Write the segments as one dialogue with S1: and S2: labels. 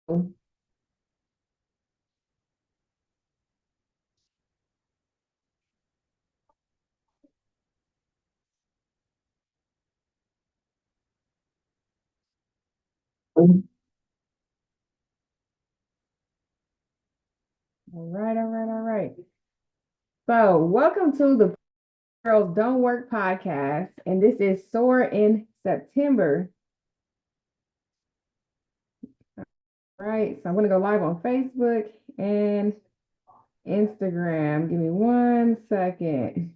S1: All right, all right, all right. So, welcome to the Girls Don't Work podcast, and this is Soar in September. Right, so I'm going to go live on Facebook and Instagram. Give me 1 second.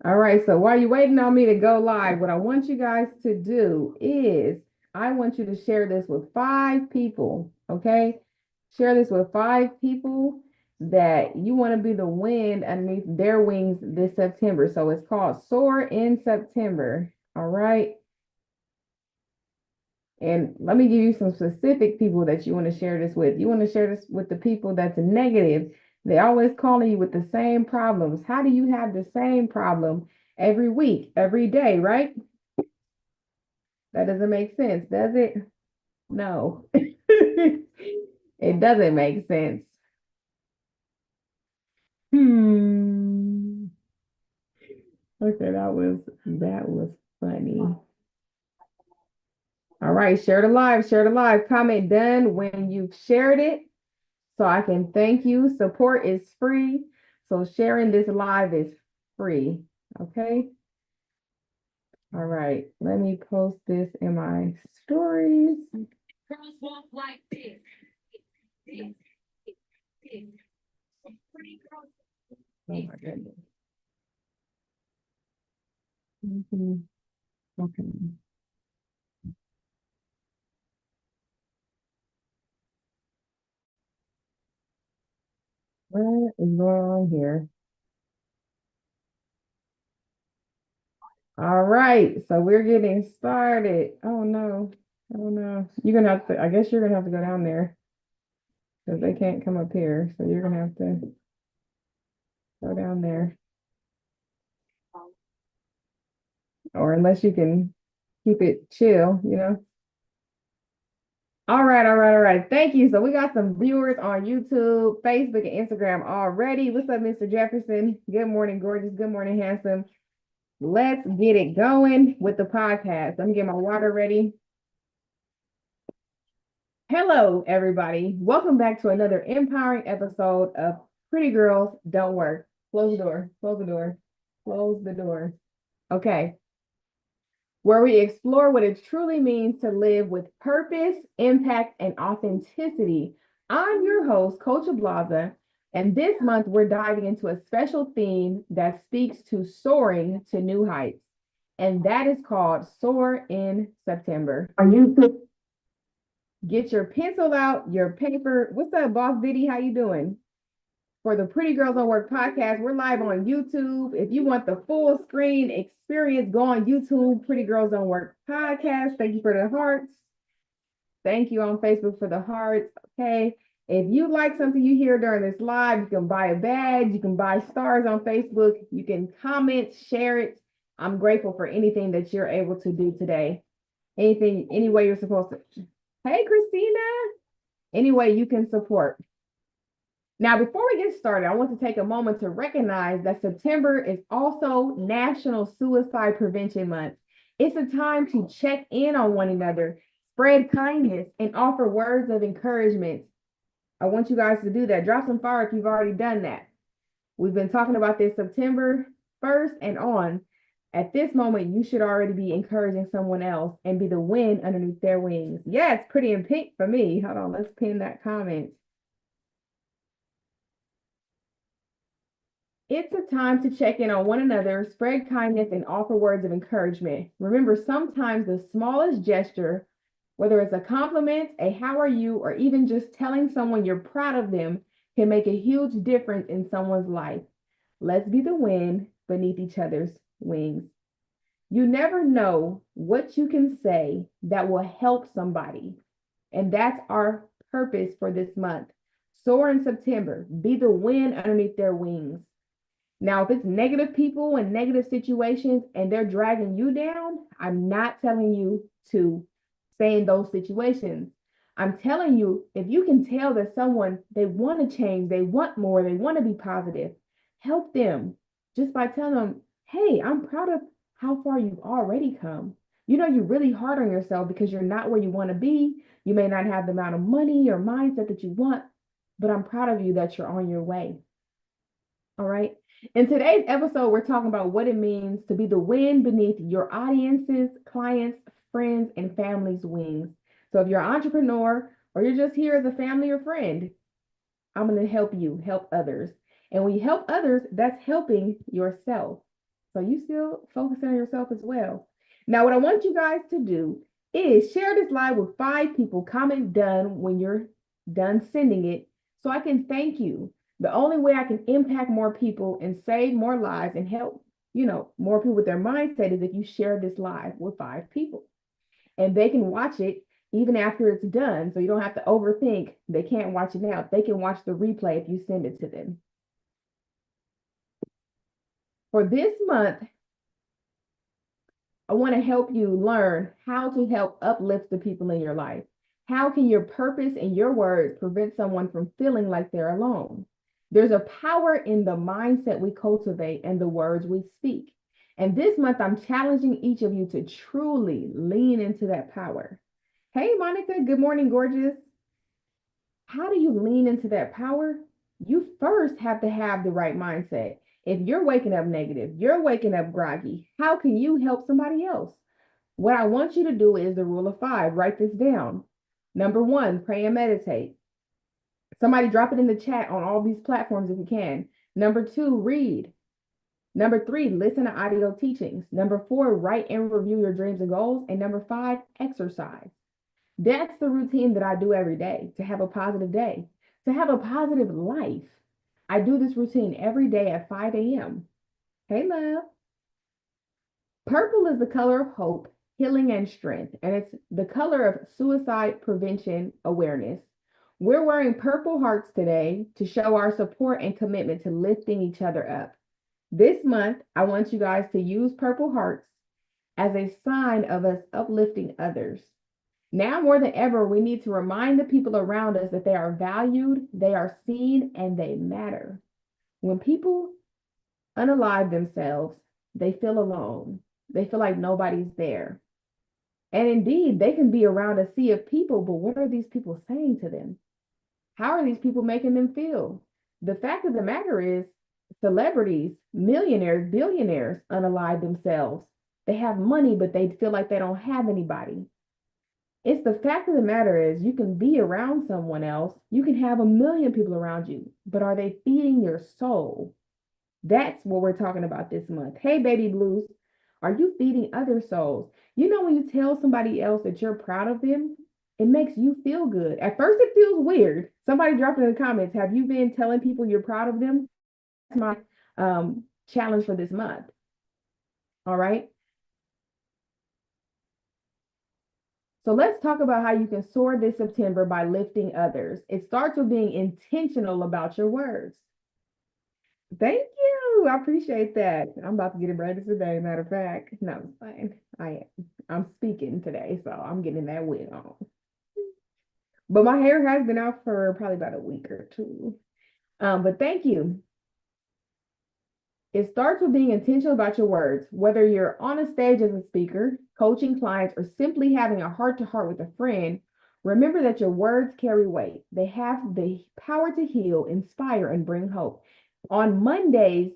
S1: All right, so while you're waiting on me to go live, what I want you guys to do is I want you to share this with 5 people, okay? Share this with 5 people that you want to be the wind underneath their wings this September. So it's called Soar in September, all right? And let me give you some specific people that you want to share this with. You want to share this with the people that's negative. They always calling you with the same problems. How do you have the same problem every week, every day, right? That doesn't make sense, does it? No. It doesn't make sense. Hmm. Okay, that was funny. All right, share the live, share the live. Comment done when you've shared it so I can thank you. Support is free. So sharing this live is free. Okay. All right. Let me post this in my stories. Girls walk like this. Oh my goodness. Okay. What is going on here? All right, so we're getting started. Oh no. Oh no. You're gonna have to, I guess you're gonna have to go down there because they can't come up here. So you're gonna have to go down there. Or unless you can keep it chill. All right, all right, all right. Thank you. So we got some viewers on YouTube, Facebook, and Instagram already. What's up, Mr. Jefferson? Good morning, gorgeous. Good morning, handsome. Let's get it going with the podcast. Let me get my water ready. Hello, everybody. Welcome back to another empowering episode of Pretty Girls Don't Work. Close the door. Close the door. Close the door. Okay. Where we explore what it truly means to live with purpose, impact, and authenticity. I'm your host, Coach Ablaza, and this month we're diving into a special theme that speaks to soaring to new heights, and that is called Soar in September. Are you Get your pencil out, your paper. What's up, Boss Diddy? How you doing? For the Pretty Girls on Work podcast, we're live on YouTube. If you want the full screen experience, go on YouTube, Pretty Girls on Work podcast. Thank you for the hearts. Thank you on Facebook for the hearts. Okay. If you like something you hear during this live, you can buy a badge. You can buy stars on Facebook. You can comment, share it. I'm grateful for anything that you're able to do today. Anything, any way you're supposed to. Hey, Christina. Any way you can support. Now, before we get started, I want to take a moment to recognize that September is also National Suicide Prevention Month. It's a time to check in on one another, spread kindness, and offer words of encouragement. I want you guys to do that. Drop some fire if you've already done that. We've been talking about this September 1st and on. At this moment, you should already be encouraging someone else and be the wind underneath their wings. Yes, pretty in pink for me. Hold on, let's pin that comment. It's a time to check in on one another, spread kindness, and offer words of encouragement. Remember, sometimes the smallest gesture, whether it's a compliment, a how are you, or even just telling someone you're proud of them, can make a huge difference in someone's life. Let's be the wind beneath each other's wings. You never know what you can say that will help somebody. And that's our purpose for this month. Soar in September. Be the wind underneath their wings. Now, if it's negative people and negative situations and they're dragging you down, I'm not telling you to stay in those situations. I'm telling you, if you can tell that someone, they want to change, they want more, they want to be positive, help them just by telling them, hey, I'm proud of how far you've already come. You know, you're really hard on yourself because you're not where you want to be. You may not have the amount of money or mindset that you want, but I'm proud of you that you're on your way. All right. In today's episode, we're talking about what it means to be the wind beneath your audience's, clients, friends, and family's wings. So if you're an entrepreneur or you're just here as a family or friend, I'm going to help you help others. And when you help others, that's helping yourself. So you still focus on yourself as well. Now, what I want you guys to do is share this live with 5 people. Comment done when you're done sending it so I can thank you. The only way I can impact more people and save more lives and help, more people with their mindset is if you share this live with 5 people. And they can watch it even after it's done. So you don't have to overthink. They can't watch it now. They can watch the replay if you send it to them. For this month, I want to help you learn how to help uplift the people in your life. How can your purpose and your words prevent someone from feeling like they're alone? There's a power in the mindset we cultivate and the words we speak. And this month, I'm challenging each of you to truly lean into that power. Hey, Monica, good morning, gorgeous. How do you lean into that power? You first have to have the right mindset. If you're waking up negative, you're waking up groggy, how can you help somebody else? What I want you to do is the rule of 5. Write this down. Number 1, pray and meditate. Somebody drop it in the chat on all these platforms if you can. Number 2, read. Number 3, listen to audio teachings. Number 4, write and review your dreams and goals. And number 5, exercise. That's the routine that I do every day to have a positive day, to have a positive life. I do this routine every day at 5 a.m. Hey, love. Purple is the color of hope, healing, and strength, and it's the color of suicide prevention awareness. We're wearing purple hearts today to show our support and commitment to lifting each other up. This month, I want you guys to use purple hearts as a sign of us uplifting others. Now more than ever, we need to remind the people around us that they are valued, they are seen, and they matter. When people unalive themselves, they feel alone. They feel like nobody's there. And indeed, they can be around a sea of people, but what are these people saying to them? How are these people making them feel? The fact of the matter is, celebrities, millionaires, billionaires unalive themselves. They have money, but they feel like they don't have anybody. It's the fact of the matter is you can be around someone else. You can have a million people around you, but are they feeding your soul? That's what we're talking about this month. Hey, baby blues, are you feeding other souls? You know, when you tell somebody else that you're proud of them, it makes you feel good. At first, it feels weird. Somebody drop it in the comments. Have you been telling people you're proud of them? That's my challenge for this month. All right. So let's talk about how you can soar this September by lifting others. It starts with being intentional about your words. Thank you. I appreciate that. I'm about to get it ready today, matter of fact. No, it's fine. I'm speaking today, so I'm getting that wig on. But my hair has been out for probably about a week or 2. But thank you. It starts with being intentional about your words. Whether you're on a stage as a speaker, coaching clients, or simply having a heart-to-heart with a friend, remember that your words carry weight. They have the power to heal, inspire, and bring hope. On Monday's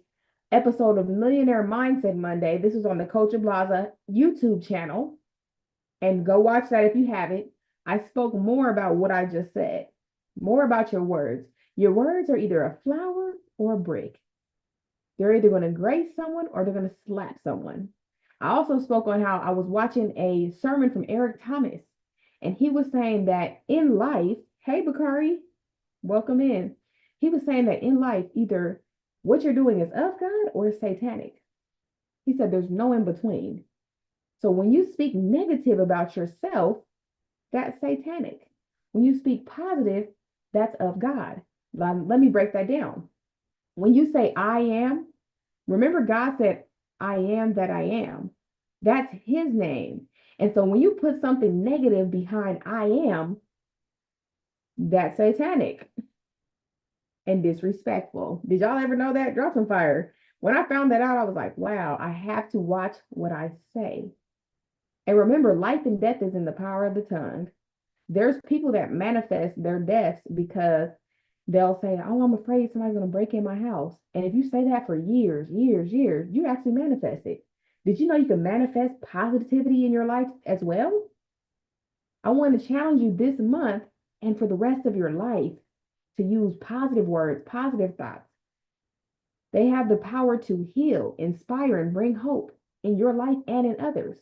S1: episode of Millionaire Mindset Monday, this was on the Coach Blaza YouTube channel, and go watch that if you haven't. I spoke more about what I just said, more about your words. Your words are either a flower or a brick. They're either going to grace someone or they're going to slap someone. I also spoke on how I was watching a sermon from Eric Thomas, and he was saying that in life, hey, Bakari, welcome in. He was saying that in life, either what you're doing is of God or it's satanic. He said there's no in between. So when you speak negative about yourself, that's satanic. When you speak positive, that's of God. Let me break that down. When you say I am, Remember, God said, I am that I am. That's his name. And so when you put something negative behind I am, that's satanic and disrespectful. Did y'all ever know that? Drop some fire. When I found that out, I was like, wow, I have to watch what I say. And remember, life and death is in the power of the tongue. There's people that manifest their deaths because they'll say, oh, I'm afraid somebody's going to break in my house. And if you say that for years, years, years, you actually manifest it. Did you know you can manifest positivity in your life as well? I want to challenge you this month and for the rest of your life to use positive words, positive thoughts. They have the power to heal, inspire, and bring hope in your life and in others.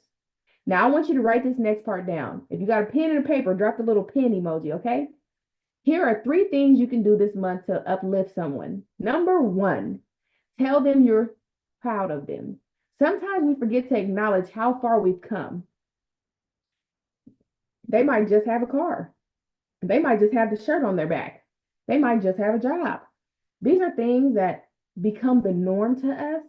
S1: Now, I want you to write this next part down. If you got a pen and a paper, drop the little pen emoji, okay? Here are 3 things you can do this month to uplift someone. Number 1, tell them you're proud of them. Sometimes we forget to acknowledge how far we've come. They might just have a car. They might just have the shirt on their back. They might just have a job. These are things that become the norm to us,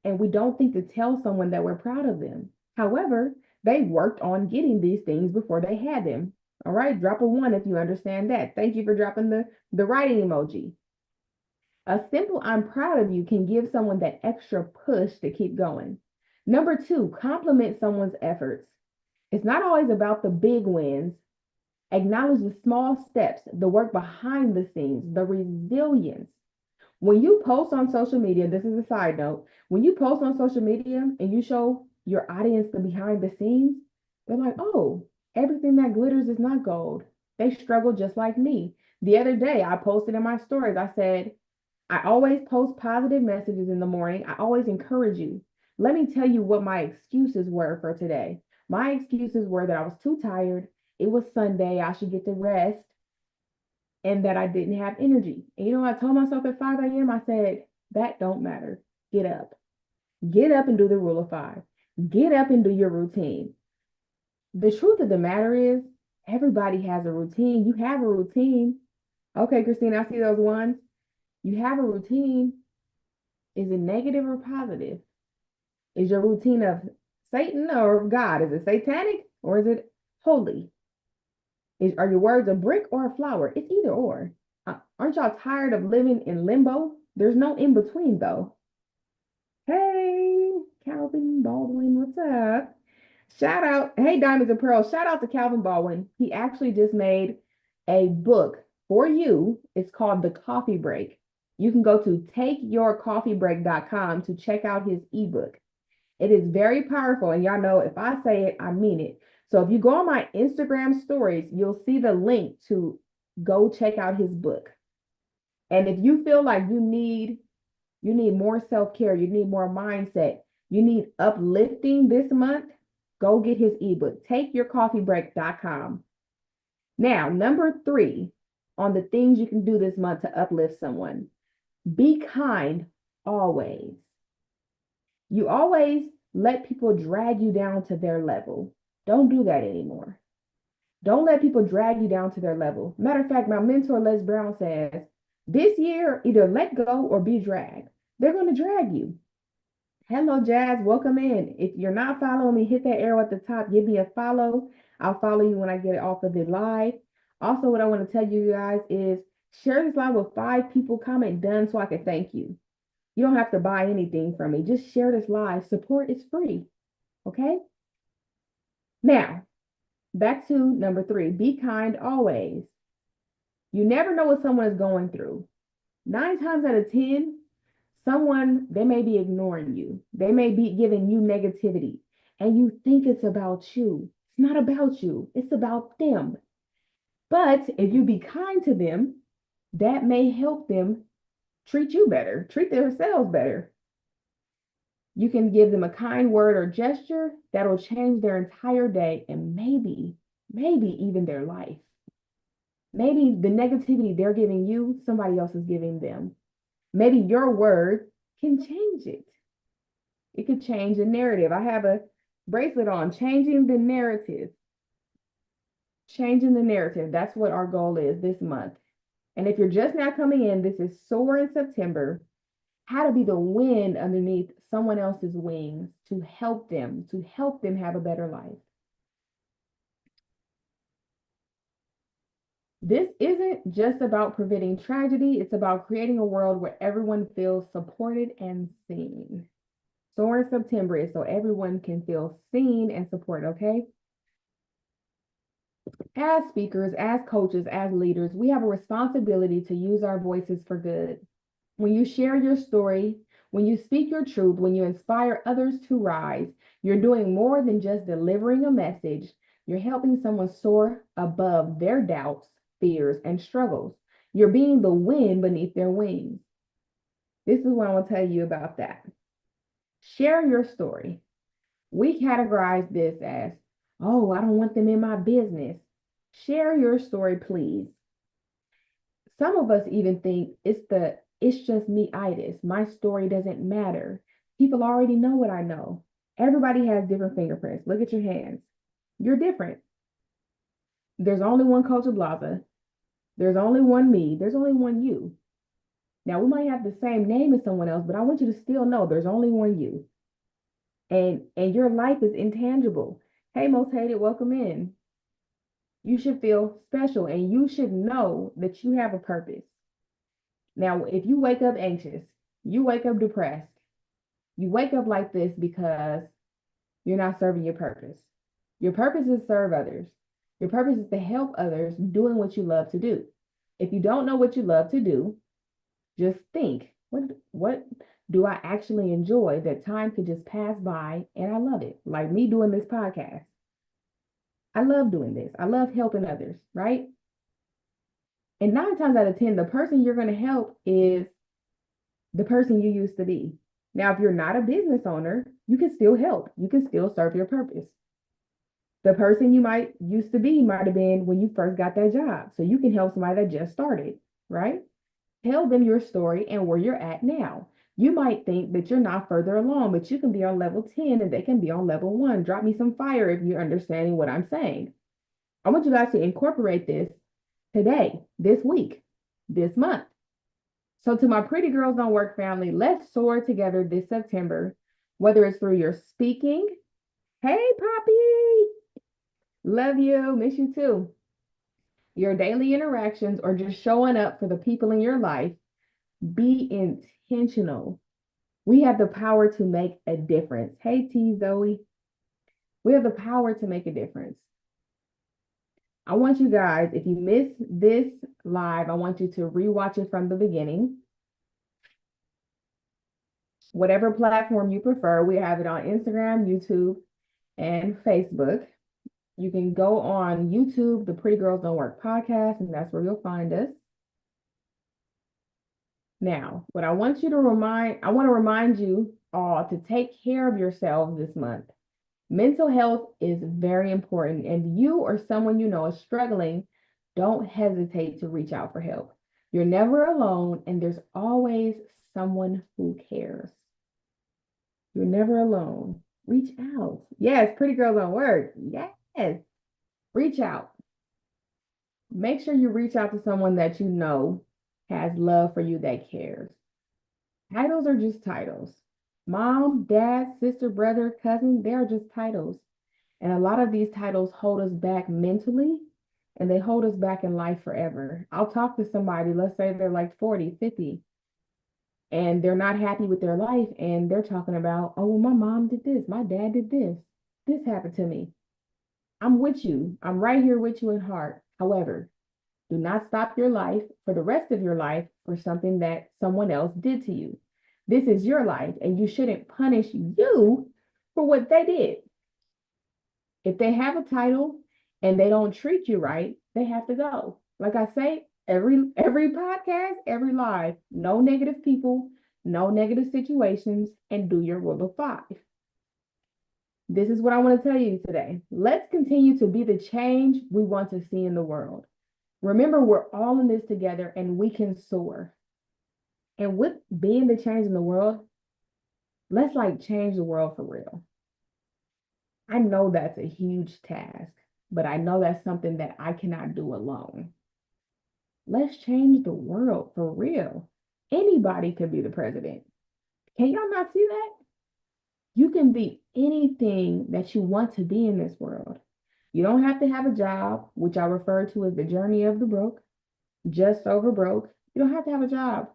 S1: and we don't think to tell someone that we're proud of them. However, they worked on getting these things before they had them. All right, drop a 1 if you understand that. Thank you for dropping the writing emoji. A simple I'm proud of you can give someone that extra push to keep going. Number 2, compliment someone's efforts. It's not always about the big wins. Acknowledge the small steps, the work behind the scenes, the resilience. When you post on social media, this is a side note, when you post on social media and you show your audience the behind the scenes, they're like, oh, everything that glitters is not gold. They struggle just like me. The other day, I posted in my stories, I said, I always post positive messages in the morning. I always encourage you. Let me tell you what my excuses were for today. My excuses were that I was too tired. It was Sunday. I should get to rest and that I didn't have energy. And you know, I told myself at 5 a.m., I said, that don't matter. Get up. Get up and do the rule of 5. Get up and do your routine. The truth of the matter is, everybody has a routine. You have a routine. Okay, Christine, I see those ones. You have a routine. Is it negative or positive? Is your routine of Satan or of God? Is it satanic or is it holy? Are your words a brick or a flower? It's either or. Aren't y'all tired of living in limbo? There's no in between though. Hey, Calvin Baldwin, what's up? Shout out, hey, Diamonds and Pearls, shout out to Calvin Baldwin. He actually just made a book for you. It's called The Coffee Break. You can go to takeyourcoffeebreak.com to check out his ebook. It is very powerful. And y'all know if I say it, I mean it. So if you go on my Instagram stories, you'll see the link to go check out his book. And if you feel like you need more self-care, you need more mindset, you need uplifting this month, go get his ebook, takeyourcoffeebreak.com. Now, number 3 on the things you can do this month to uplift someone. Be kind always. You always let people drag you down to their level. Don't do that anymore. Don't let people drag you down to their level. Matter of fact, my mentor, Les Brown, says, this year, either let go or be dragged. They're going to drag you. Hello, Jazz. Welcome in. If you're not following me, hit that arrow at the top. Give me a follow. I'll follow you when I get it off of the live. Also, what I want to tell you guys is share this live with 5 people. Comment done so I can thank you. You don't have to buy anything from me. Just share this live. Support is free. Okay? Now, back to number 3. Be kind always. You never know what someone is going through. 9 times out of 10, they may be ignoring you. They may be giving you negativity. And you think it's about you. It's not about you. It's about them. But if you be kind to them, that may help them treat you better, treat themselves better. You can give them a kind word or gesture that'll change their entire day and maybe even their life. Maybe the negativity they're giving you, somebody else is giving them. Maybe your word can change it. It could change the narrative. I have a bracelet on, changing the narrative. Changing the narrative. That's what our goal is this month. And if you're just now coming in, this is Soar in September. how to be the wind underneath someone else's wings to help them have a better life. This isn't just about preventing tragedy, it's about creating a world where everyone feels supported and seen. Soar in September is so everyone can feel seen and supported, okay? As speakers, as coaches, as leaders, we have a responsibility to use our voices for good. When you share your story, when you speak your truth, when you inspire others to rise, you're doing more than just delivering a message. You're helping someone soar above their doubts, fears, and struggles. You're being the wind beneath their wings. This is what I want to tell you about that. Share your story. We categorize this as, oh, I don't want them in my business. Share your story, please. Some of us even think it's just me-itis. My story doesn't matter. People already know what I know. Everybody has different fingerprints. Look at your hands. You're different. There's only one Coach Blaza. There's only one me. There's only one you. Now, we might have the same name as someone else, but I want you to still know there's only one you. And your life is intangible. Hey, Most Hated, welcome in. You should feel special and you should know that you have a purpose. Now, if you wake up anxious, you wake up depressed, you wake up like this because you're not serving your purpose. Your purpose is to serve others. Your purpose is to help others doing what you love to do. If you don't know what you love to do, just think, what do I actually enjoy that time could just pass by and I love it? Like me doing this podcast. I love doing this. I love helping others, right? And 9 times out of 10, the person you're going to help is the person you used to be. Now, if you're not a business owner, you can still help. You can still serve your purpose. The person you might used to be might have been when you first got that job. So you can help somebody that just started, right? Tell them your story and where you're at now. You might think that you're not further along, but you can be on level 10 and they can be on level 1. Drop me some fire if you're understanding what I'm saying. I want you guys to incorporate this today, this week, this month. So to my Pretty Girls Don't Work family, let's soar together this September, whether it's through your speaking. Hey, Poppy, love you, miss you too. Your daily interactions or just showing up for the people in your life. Be intentional. We have the power to make a difference. Hey, T Zoe. We have the power to make a difference. I want you guys, if you missed this live, I want you to rewatch it from the beginning. Whatever platform you prefer, we have it on Instagram, YouTube, and Facebook. You can go on YouTube, the Pretty Girls Don't Work podcast, and that's where you'll find us. Now, what I want to remind you all to take care of yourselves this month. Mental health is very important, and you or someone you know is struggling, don't hesitate to reach out for help. You're never alone, and there's always someone who cares. You're never alone. Reach out. Yes, Pretty Girls Don't Work. Yes. Reach out. Make sure you reach out to someone that you know has love for you, that cares. Titles are just titles. Mom, dad, sister, brother, cousin, they are just titles. And a lot of these titles hold us back mentally and they hold us back in life forever. I'll talk to somebody, let's say they're like 40, 50, and they're not happy with their life. And they're talking about, oh, well, my mom did this, my dad did this, this happened to me. I'm with you. I'm right here with you in heart. However, do not stop your life for the rest of your life for something that someone else did to you. This is your life, and you shouldn't punish you for what they did. If they have a title and they don't treat you right, they have to go. Like I say, every podcast, every live, no negative people, no negative situations, and do your rule of 5. This is what I want to tell you today. Let's continue to be the change we want to see in the world. Remember, we're all in this together and we can soar. And with being the change in the world, let's change the world for real. I know that's a huge task, but I know that's something that I cannot do alone. Let's change the world for real. Anybody could be the president. Can y'all not see that? You can be anything that you want to be in this world. You don't have to have a job, which I refer to as the journey of the broke, just over broke. You don't have to have a job.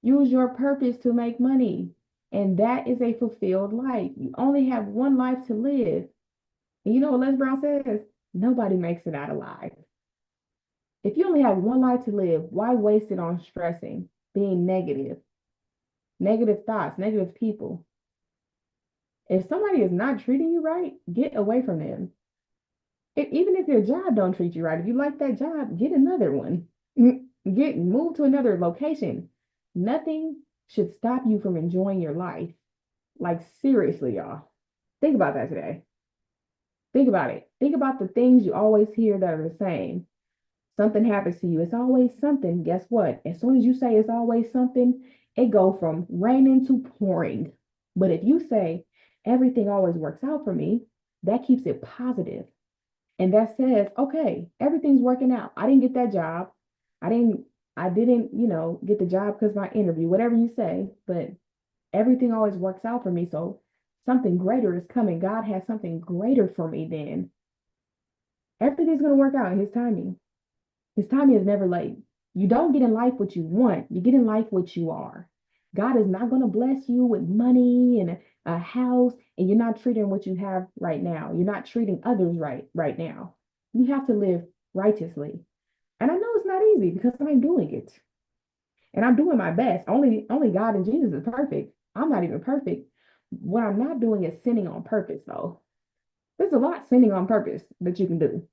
S1: Use your purpose to make money. And that is a fulfilled life. You only have one life to live. And you know what Les Brown says? Nobody makes it out alive. If you only have one life to live, why waste it on stressing, being negative, negative thoughts, negative people? If somebody is not treating you right, get away from them. Even if your job don't treat you right, if you like that job, get another one. Get moved to another location. Nothing should stop you from enjoying your life. Like seriously, y'all. Think about that today. Think about it. Think about the things you always hear that are the same. Something happens to you. It's always something. Guess what? As soon as you say it's always something, it go from raining to pouring. But if you say everything always works out for me, that keeps it positive. And that says, okay, everything's working out. I didn't get that job. I didn't, I didn't, get the job because my interview, whatever you say, but everything always works out for me. So something greater is coming. God has something greater for me then. Everything's going to work out in his timing. His timing is never late. You don't get in life what you want. You get in life what you are. God is not going to bless you with money and a house, and you're not treating what you have right now. You're not treating others right now. You have to live righteously. And I know it's not easy because I'm doing it. And I'm doing my best. Only God and Jesus is perfect. I'm not even perfect. What I'm not doing is sinning on purpose, though. There's a lot sinning on purpose that you can do.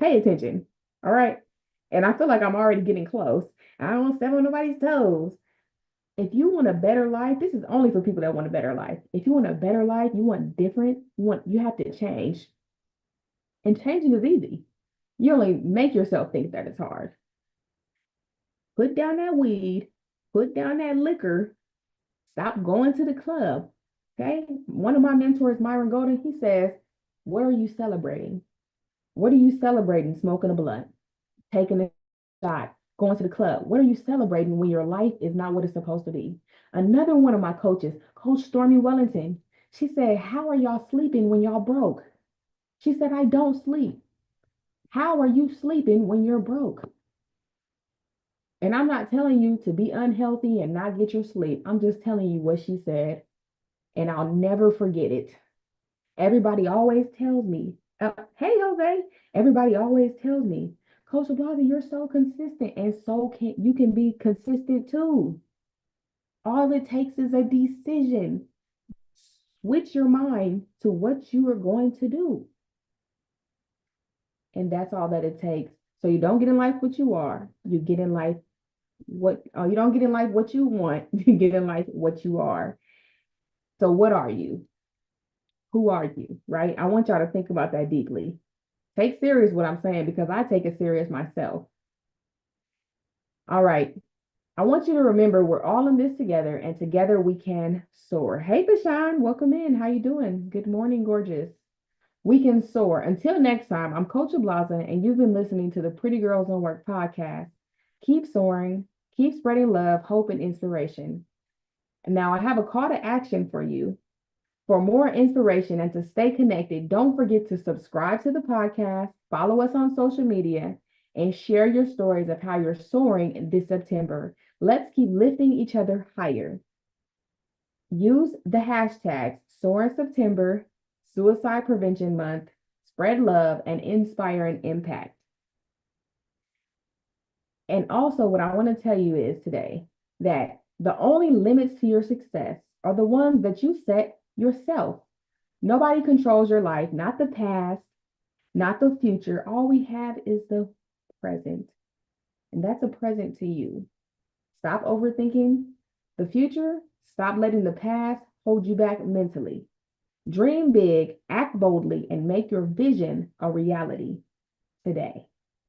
S1: Pay attention. All right. And I feel like I'm already getting close. I don't want to step on nobody's toes. If you want a better life, this is only for people that want a better life. If you want a better life, you want different, you have to change. And changing is easy. You only make yourself think that it's hard. Put down that weed, put down that liquor, stop going to the club. Okay. One of my mentors, Myron Golden, he says, what are you celebrating? What are you celebrating? Smoking a blunt, taking a shot, going to the club. What are you celebrating when your life is not what it's supposed to be? Another one of my coaches, Coach Stormy Wellington, she said, how are y'all sleeping when y'all broke? She said, I don't sleep. How are you sleeping when you're broke? And I'm not telling you to be unhealthy and not get your sleep. I'm just telling you what she said, and I'll never forget it. Everybody always tells me, hey, Jose, everybody always tells me, Coach Blasey, you're so consistent, and you can be consistent too. All it takes is a decision. Switch your mind to what you are going to do. And that's all that it takes. So you don't get in life what you are. You get in life you don't get in life what you want. You get in life what you are. So what are you? Who are you? Right? I want y'all to think about that deeply. Take serious what I'm saying because I take it serious myself. All right. I want you to remember we're all in this together and together we can soar. Hey, Bashan, welcome in. How you doing? Good morning, gorgeous. We can soar. Until next time, I'm Coach Ablaza, and you've been listening to the Pretty Girls on Work podcast. Keep soaring, keep spreading love, hope, and inspiration. And now I have a call to action for you. For more inspiration and to stay connected, don't forget to subscribe to the podcast, follow us on social media, and share your stories of how you're soaring this September. Let's keep lifting each other higher. Use the hashtags Soar in September, Suicide Prevention Month, Spread Love, and Inspire an Impact. And also, what I want to tell you is today that the only limits to your success are the ones that you set yourself. Nobody controls your life, not the past, not the future. All we have is the present. And that's a present to you. Stop overthinking the future. Stop letting the past hold you back mentally. Dream big, act boldly, and make your vision a reality today.